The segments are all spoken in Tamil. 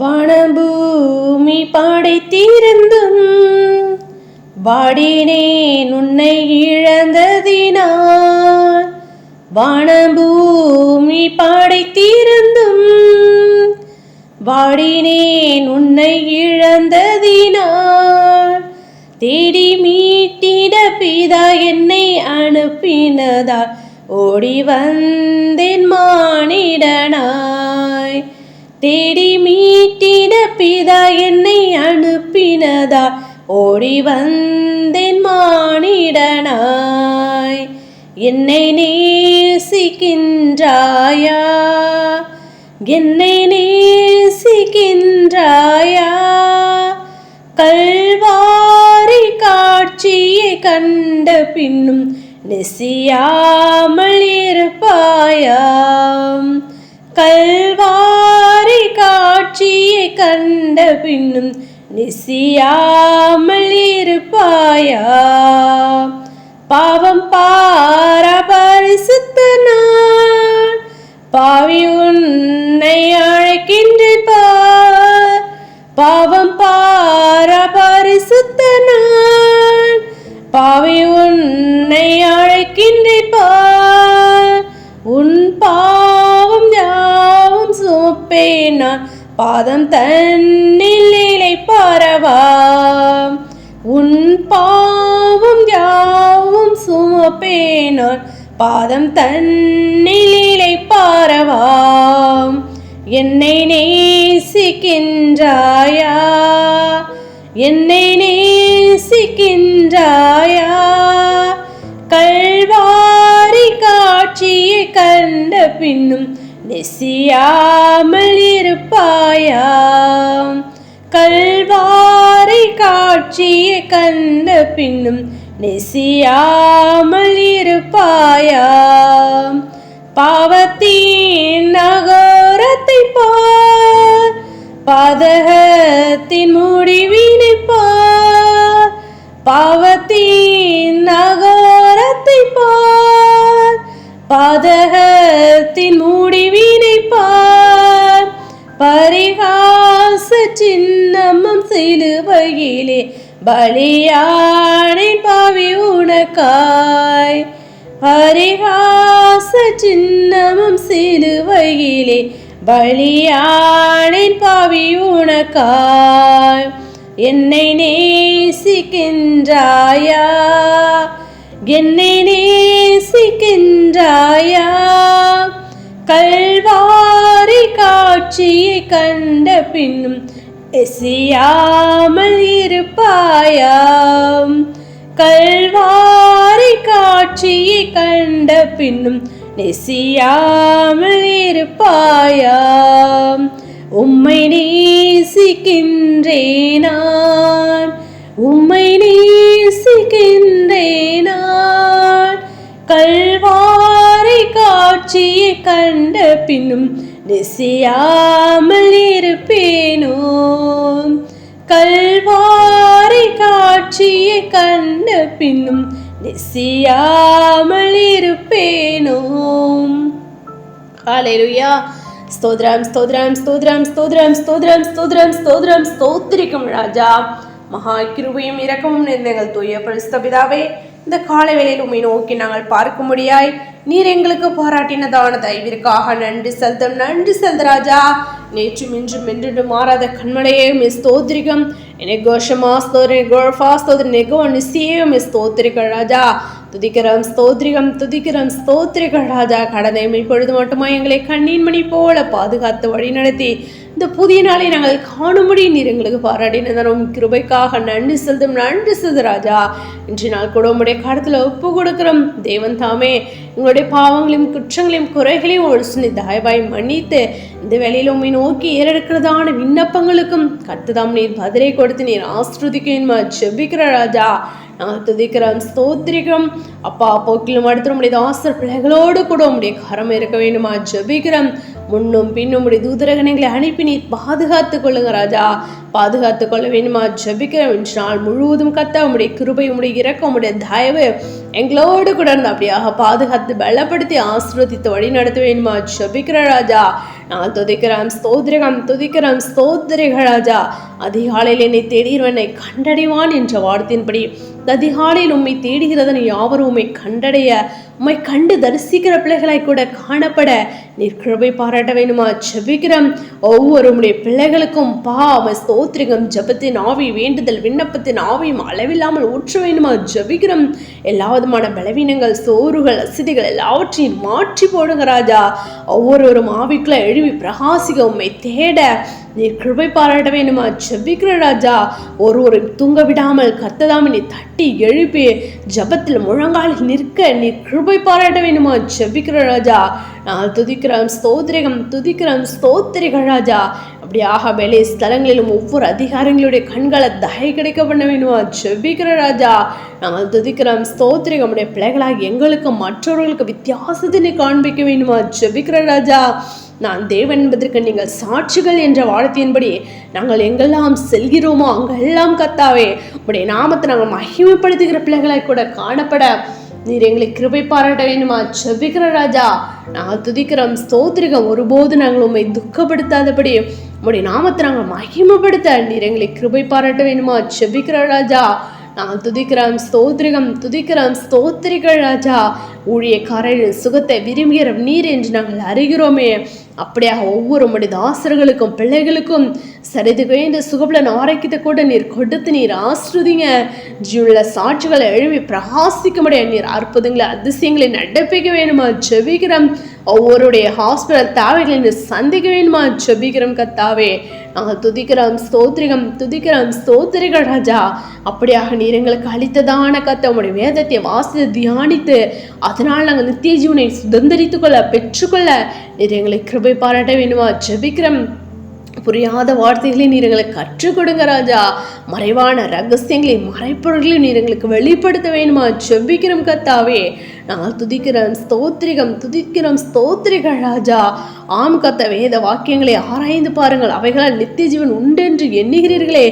வானபூமி படைத்திருந்தும் வாடினேன் உன்னை இழந்ததினால். வானபூமி படைத்திருந்தும் வாடினேன் உன்னை இழந்ததினால். தேடி மீட்டிட பிதா என்னை அனுப்பினதால் ஓடி வந்தேன் மானிடனாய். தேடி மீட்டிட பிதா என்னை அனுப்பினதால் ஓடி வந்தேன் மானிடனாய். என்னை நேசிக்கின்றாயா, என்னை நேசிக்கின்றாயா. கல்வாரி காட்சியை கண்ட பின்னும் நெசியாமல் இருப்பாயா. கல்வாரி காட்சியை கண்ட பின்னும் நெசியாமல் இருப்பாயா. பாவம் பார பரிசுத்த நான் பாவி உன்னை அழைக்கின்றேன் பார். பாவம் பார பரிசுத்த நான் பாவி உன்னை அழைக்கின்றேன் பார். உன் பாவம் யாவும் சுமப்பேன் நான் பாதம் தன்னில் இளைப்பாறவா. உன் பாவம் யாவும் சுமப்பேன் நான் பாதம் தன்னில் இளைப்பாறவா. என்னை நேசிக்கின்றாயா, என்னை நேசிக்கின்றாயா. கல்வாரி காட்சியை கண்ட பின்னும் நெசியாமல் இருப்பாயா. கல்வாரி காட்சியை கண்ட பின்னும் நெசியாமல் இருப்பாயா. பாவத்தின் நகரத்தை பார், பாதகத்தின் முடிவினை பார். பாவத்தின் நகரத்தை பார், பாதகத்தின் முடிவினை பார். பரிகாச சின்னமும் சிலுவையிலே பலியானேன் பாவி உனக்காய். பரிகாச சின்னமும் சிலுவையிலே பலியானேன் பாவி உனக்காய். என்னை நேசிக்கின்றாயா, என்னை நேசிக்கின்றாயா. கல்வாரி காட்சியை கண்ட பின்னும் நெசியாமல் இருப்பாயா. கல்வாரி காட்சியை கண்ட பின்னும் நெசியாமல் இருப்பாயா. உம்மை நேசிக்கின்றேன் நான், உம்மை நேசிக்கின்றேன் நான். கல்வாரி காட்சியை கண்ட பின்னும் நெசியாமல் இருப்பேனோ. கல்வாரி காட்சியை கண்ட பின்னும் நெசியாமல் இருப்பேனோ. ஹல்லேலூயா. ஸ்தோத்ரம் ஸ்தோத்ரம் ஸ்தோத்ரம் ஸ்தோத்ரம் ஸ்தோத்ரம் ஸ்தோத்ரம் ஸ்தோத்ரம் ஸ்தோத்திரிக்கும் ராஜா. மகா கிருபையும் இரக்கமும் நிறைந்தங்கள் தூய பரிசுத்த பிதாவே, இந்த காலை வேளையில் உம்மை நோக்கி நாங்கள் பார்க்கும்படியாய் நீர் எங்களுக்கு பாராட்டினதான தயவிற்காக நன்றி செலுத்தும், நன்றி செலுத்த ராஜா. நேற்றும் இன்றும் என்று மாறாத கண்மலையே மிஸ் ஸ்தோத்திரிகம். எனக்கு கோஷமா ஸ்தோத்திரம், கோர்ஃபா ஸ்தோத்திரம், நெகோ நிச்சயம் மிஸ் ஸ்தோத்திரிகள் ராஜா. துதிக்கிறோம் ஸ்தோத்திரிகம், துதிக்கிறோம் ஸ்தோத்திரிகள் ராஜா. கடனை இப்பொழுது மட்டுமா எங்களை கண்ணீன் மணி போல பாதுகாத்து வழி நடத்தி இந்த புதிய நாளை நாங்கள் காணும்படி நீர் எங்களுக்கு பாராட்டினதான கிருபைக்காக நன்றி செலுத்தும், நன்றி செலுத்து ராஜா. இன்று நாள் கூட உங்களுடைய கருத்தில் ஒப்பு கொடுக்கிறோம். தேவன் தாமே உங்களுடைய பாவங்களையும் குற்றங்களையும் குறைகளையும் ஒரு தயவாய் மன்னித்து இந்த வேலையில் உண்மை நோக்கி ஏறெடுக்கிறதான விண்ணப்பங்களுக்கும் கர்த்ததாம் நீர் பதிலை கொடுத்து நீர் ஆஸ்ருதிக்க ஜெபிக்கிற ராஜா. நாங்கள் துதிக்கிறோம், ஸ்தோத்திரிக்கிறோம். அப்பா போக்கிலும் அடுத்து நம்முடைய தாசர் பிள்ளைகளோடு கூட உம்முடைய கரம் இருக்க வேண்டுமா ஜெபிக்கிறோம். முன்னும் பின்னும் உடைய தூதரகனைகளை அனுப்பி நீர் பாதுகாத்துக் கொள்ளுங்க ராஜா, பாதுகாத்துக் கொள்ள வேண்டுமா ஜெபிக்கிறோம். இன்று நாள் முழுவதும் கத்த உம்முடைய கிருபை, உம்முடைய இரக்கம், உம்முடைய தயவு எங்களோடு கூட இருந்து அப்படியாக பாதுகாத்து பலப்படுத்தி ஆசீர்வதித்து வழி நடத்த வேண்டுமா ஜெபிக்கிற ராஜா. நான் துதிக்கிறோம், ஸ்தோத்திரிகம், துதிக்கிறோம், ஸ்தோத்திரிக ராஜா. அதிகாலையில் என்னை தேடியவனை கண்டடைவான் என்ற வார்த்தையின்படி அதிகாலையில் உம்மை தேடுகிறதனை யாவரும் உம்மை கண்டடைய, உம்மை கண்டு தரிசிக்கிற பிள்ளைகளாய் கூட காணப்பட நீர் கிருபை பாராட்ட வேண்டுமா ஜெபிக்கிறோம். ஒவ்வொரு உம்முடைய பிள்ளைகளுக்கும் ஸ்தோத்திரிகம், ஜெபத்தின் ஆவி, வேண்டுதல், விண்ணப்பத்தின் ஆவியும் அளவில்லாமல் ஊற்ற வேண்டுமா ஜெபிக்கிறோம். எல்லா விதமான பலவீனங்கள், சோறுகள், அசிதிகள் எல்லாவற்றையும் மாற்றி போடுங்க ராஜா. ஒவ்வொருவரும் ஆவிக்குள்ள எழுவி பிரகாசிக்க உம்மை தேட நீர் கிருபை பாராட்ட வேண்டுமா ஜெபிக்கிற ராஜா. ஒரு தூங்க விடாமல் கர்த்ததாமே நீ தட்டி எழுப்பி ஜபத்தில் முழங்காலில் நிற்க நீர் கிருபை பாராட்ட வேண்டுமா ஜெபிக்கிற ராஜா. நான் துதிக்கிறோம், ஸ்தோத்திரிகம், துதிக்கிறோம், ஸ்தோத்திரிக ராஜா. அப்படியாக வேலை ஸ்தலங்களிலும் ஒவ்வொரு அதிகாரங்களுடைய கண்களை தயை கிடைக்க பண்ண வேண்டுமா ஜெபிக்கிற ராஜா. நாங்கள் துதிக்கிறோம், ஸ்தோத்திரிகம். உடைய பிள்ளைகளாக எங்களுக்கு மற்றவர்களுக்கு வித்தியாசத்தினை காண்பிக்க வேண்டுமா ஜெபிக்கிற ராஜா. நான் தேவன் என்பதற்கு நீங்கள் சாட்சிகள் என்ற வார்த்தையின்படி நாங்கள் எங்கெல்லாம் செல்கிறோமோ அங்கெல்லாம் கர்த்தாவே உடைய நாமத்தை நாங்கள் மகிமைப்படுத்துகிற பிள்ளைகளாய் கூட காணப்பட நீர் எங்களை கிருபை பாராட்ட வேண்டுமா ஜெபிக்கிற ராஜா. நாங்கள் துதிக்கிறோம், ஸ்தோத்திரிகம். ஒருபோது நாங்கள் உண்மை துக்கப்படுத்தாதபடி உடைய நாமத்தை நாங்கள் மகிமைப்படுத்த நீர் எங்களை கிருபை பாராட்ட வேண்டுமா ஜெபிக்கிற ராஜா. நாங்கள் துதிக்கிறோம், ஸ்தோத்திரிகம், துதிக்கிறோம், ஸ்தோத்திரிகள் ராஜா. ஊழியக்காரரின் சுகத்தை விரும்புகிற நீர் என்று நாங்கள் அறிகிறோமே. அப்படியாக ஒவ்வொரு உம்முடைய தாசர்களுக்கும் பிள்ளைகளுக்கும் சரிதுக்கு இந்த சுகபலன் ஆரோக்கியத்தை கூட நீர் கொடுத்து நீர் ஆசிர்வதிங்க. ஜீவனுள்ள சாட்சிகளை எழுவி பிரகாசிக்கும்படியா நீர் அற்புதங்களை அதிசயங்களை நடப்பிக்க வேணுமா ஜெபிக்கிறோம். ஒவ்வொருடைய ஹாஸ்பிட்டல் தேவைகளை நீர் சந்திக்க வேணுமா ஜெபிக்கிறோம் கர்த்தாவே. நாங்கள் துதிக்கிறோம், ஸ்தோத்திரிகம், துதிக்கிறோம், ஸ்தோத்திரிகள் ராஜா. அப்படியாக நீர் எங்களுக்கு அளித்ததான கர்த்தா உம்முடைய வேதத்தை வாசித்து தியானித்து அதனால் நாங்கள் நித்திய ஜீவனை சுதந்திரித்துக் கொள்ள பெற்றுக்கொள்ள நீர் எங்களை கிருபை பாராட்ட வேண்டுமா ஜெபிக்கிறோம். புரியாத வார்த்தைகளை நீர் எங்களுக்கு கற்றுக் கொடுங்க ராஜா. மறைவான ரகசியங்களை மறைப்பொருள்களை நீர் எங்களுக்கு வெளிப்படுத்த வேண்டுமா ஜெபிக்கிறோம் கர்த்தாவே. நாங்கள் துதிக்கிறோம், ஸ்தோத்திரிகம், துதிக்கிறோம், ஸ்தோத்திரிகள் ராஜா. ஆம் கர்த்தா, வேத வாக்கியங்களை ஆராய்ந்து பாருங்கள், அவைகளால் நித்திய ஜீவன் உண்டு என்று எண்ணுகிறீர்களே.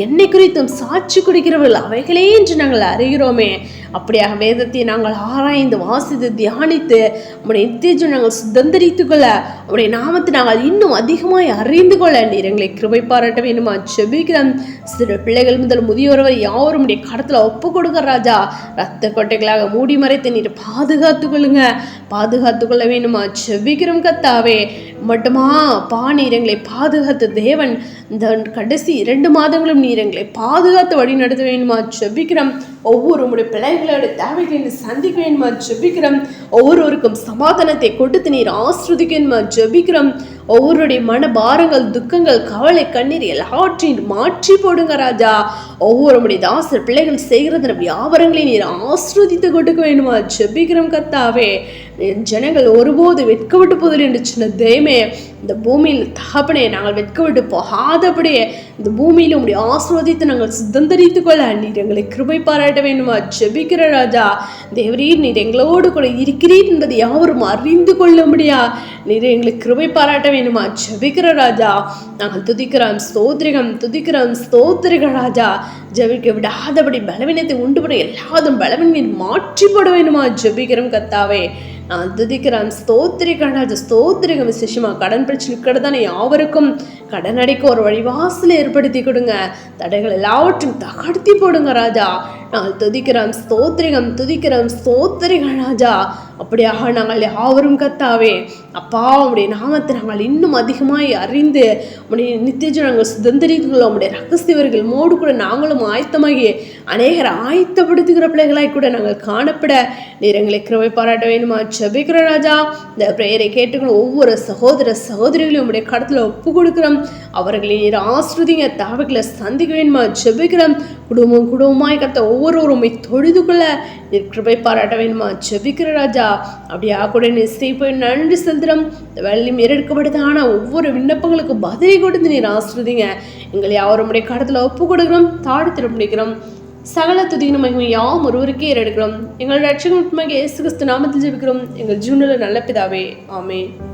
என்னை குறித்தும் சாட்சி கொடுக்கிறவர்கள் அவைகளே என்று நாங்கள் அறிகிறோமே. அப்படியாக வேதத்தை நாங்கள் ஆராய்ந்து வாசித்து தியானித்து உடைய நித்திய ஜீவன் நாங்கள் சுதந்திரித்துக் கொள்ள உடைய நாமத்தை நாங்கள் இன்னும் அதிகமாய் அறிந்து கொள்ள நீர் எங்களை கிருபை பாராட்ட வேண்டுமா ஜெபிக்கிறோம். சிறு பிள்ளைகள் முதல் முதியோர் வரை யாவரும் உடைய கடத்துல ஒப்பு கொடுக்க ராஜா. ரத்த கொட்டைகளாக மூடி மறைத்து நீர் பாதுகாத்து கொள்ளுங்க, பாதுகாத்து கொள்ள வேண்டுமா ஜெபிக்கிறோம் கர்த்தாவே. மட்டுமா நீர் எங்களை பாதுகாத்து தேவன். இந்த கடைசி 2 மாதங்களும் நீர் எங்களை பாதுகாத்து வழி நடத்த வேண்டுமா ஜெபிக்கிறோம். ஒவ்வொரு உடைய பிள்ளைகளோட தேவைகளை சந்திக்க வேண்டுமா ஜெபிக்கிறோம். ஒவ்வொருவருக்கும் சமாதானத்தை கொடுத்து நீர் ஆசிர்வதிக்க வேண்டுமா ஜெபிக்கிறோம். ஒவ்வொருடைய மன பாரங்கள், துக்கங்கள், கவலை, கண்ணீர் எல்லாவற்றையும் மாற்றி போடுங்க ராஜா. ஒவ்வொருடைய தாசர் பிள்ளைகள் செய்கிறது வியாபாரங்களை நீர் ஆசிர்வதித்து கொடுக்க வேண்டுமா ஜெபிக்கிறோம் கர்த்தாவே. ஜனங்கள் ஒருபோது வெட்கப்பட்டு போதில் என்று சொன்ன தெய்வமே, இந்த பூமியில் தகப்பனே நாங்கள் வெட்கப்பட்டு போகாதபடியே இந்த பூமியில் உடைய ஆசீர்வதித்து நாங்கள் சுதந்திரித்துக் கொள்ள நீர் எங்களை கிருபை பாராட்ட வேண்டுமா ஜெபிக்கிற ராஜா. தேவரீர் நீர் எங்களோடு கூட இருக்கிறீர் என்பதை யாவரும் அறிந்து கொள்ள முடியா. நீர் எங்களுக்கு கிருபை பாராட்ட வேண்டுமா ஜெபிக்கிற ராஜா. நாங்கள் துதிக்கிறோம், ஸ்தோத்திரிகம், துதிக்கிறோம், ஸ்தோத்திரிக ராஜா. ஜெபிக்க விடாதபடி பலவீனத்தை உண்டு பண்ண எல்லாதும் பலவீனம் மாற்றி போட வேண்டுமா ஜெபிக்கிறோம் கர்த்தாவே. நான் துதிக்கிறேன், ஸ்தோத்திரிக ராஜா. ஸ்தோத்திரிகம். விசேஷமா கடன் பிரச்சனை தானே யாவருக்கும் கடன் அடைக்க ஒரு வழிவாசலை ஏற்படுத்தி கொடுங்க. தடைகள் எல்லாவற்றையும் தகர்த்தி போடுங்க ராஜா. நாங்கள் துதிக்கிறோம், ஸ்தோத்திரிகம், துதிக்கிறோம், ஸ்தோத்திரிக ராஜா. அப்படியாக நாங்கள் யாவரும் கர்த்தாவே அப்பா உடைய நாமத்தை நாங்கள் இன்னும் அதிகமாய் அறிந்து உடைய நித்திய நாங்கள் சுதந்திரித்துள்ள உடைய ரகசியவர்கள் மோடு கூட நாங்களும் ஆயத்தமாகி அநேகர் ஆயத்தப்படுத்துகிற பிள்ளைகளாய் கூட நாங்கள் காணப்பட நீர் எங்களை கிருபை பாராட்ட வேண்டுமா ஜெபிக்கிற ராஜா. இந்த பிரேயரை கேட்டுக்கணும் ஒவ்வொரு சகோதர சகோதரிகளையும் உடைய கடத்துல ஒப்பு கொடுக்கிறோம். அவர்களை நீர் ஆசிர்வதிங்க, தேவைகளை சந்திக்க வேண்டுமா ஜெபிக்கிறோம். குடும்பமாய் கர்த்த ஒவ்வொருவரும் தொழுது கொள்ள நீர் கிருபை பாராட்ட வேண்டுமா ஜெபிக்கிற ராஜா. அப்படியா கூட நீர் போய் நன்றி செலுத்துறோம். இந்த வேலையும் ஏறெடுக்கப்படுதான ஒவ்வொரு விண்ணப்பங்களுக்கு பதிலை கொடுத்து நீர் ஆசிர்வதிங்க. எங்களை யாவருடைய கடத்துல ஒப்பு கொடுக்கிறோம், தாழ்த்திட முடிக்கிறோம். சகல துதியின் மகிமை யாவும் ஒருவருக்கே ஏறெடுக்கிறோம். எங்கள் ரட்சகன் இயேசு கிறிஸ்து நாமத்தில் ஜெபிக்கிறோம் எங்கள் ஜீவனுள்ள நல்ல பிதாவே, ஆமென்.